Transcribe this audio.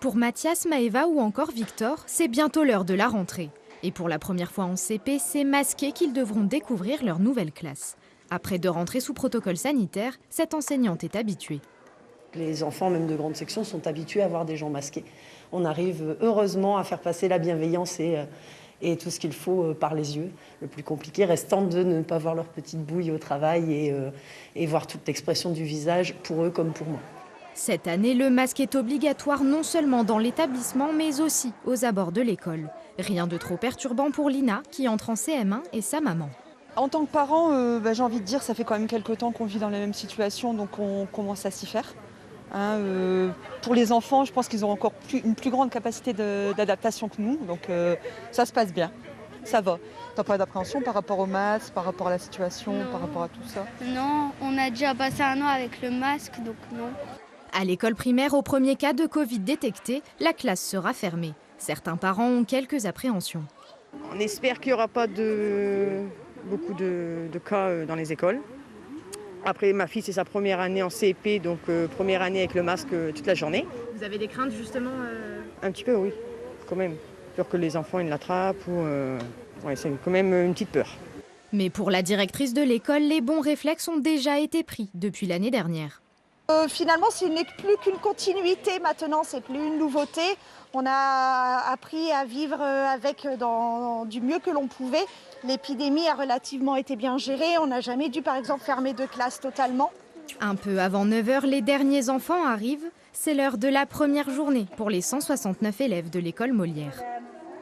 Pour Mathias, Maëva ou encore Victor, c'est bientôt l'heure de la rentrée. Et pour la première fois en CP, c'est masqué qu'ils devront découvrir leur nouvelle classe. Après 2 rentrées sous protocole sanitaire, cette enseignante est habituée. Les enfants, même de grande section, sont habitués à voir des gens masqués. On arrive heureusement à faire passer la bienveillance et tout ce qu'il faut par les yeux. Le plus compliqué restant de ne pas voir leur petite bouille au travail et voir toute l'expression du visage pour eux comme pour moi. Cette année, le masque est obligatoire non seulement dans l'établissement, mais aussi aux abords de l'école. Rien de trop perturbant pour Lina, qui entre en CM1, et sa maman. En tant que parent, j'ai envie de dire, ça fait quand même quelques temps qu'on vit dans la même situation, donc on commence à s'y faire. Pour les enfants, je pense qu'ils ont encore une plus grande capacité d'adaptation que nous, donc ça se passe bien, ça va. T'as pas d'appréhension par rapport au masque, par rapport à la situation, Non. par rapport à tout ça? Non, on a déjà passé un an avec le masque, donc non. À l'école primaire, au premier cas de Covid détecté, la classe sera fermée. Certains parents ont quelques appréhensions. On espère qu'il n'y aura pas beaucoup de cas dans les écoles. Après, ma fille, c'est sa première année en CP, donc première année avec le masque toute la journée. Vous avez des craintes justement Un petit peu, oui, quand même. Peur que les enfants ils l'attrapent ouais, c'est quand même une petite peur. Mais pour la directrice de l'école, les bons réflexes ont déjà été pris depuis l'année dernière. Finalement, ce n'est plus qu'une continuité maintenant, c'est plus une nouveauté. On a appris à vivre avec du mieux que l'on pouvait. L'épidémie a relativement été bien gérée. On n'a jamais dû, par exemple, fermer de classe totalement. Un peu avant 9 h, les derniers enfants arrivent. C'est l'heure de la première journée pour les 169 élèves de l'école Molière.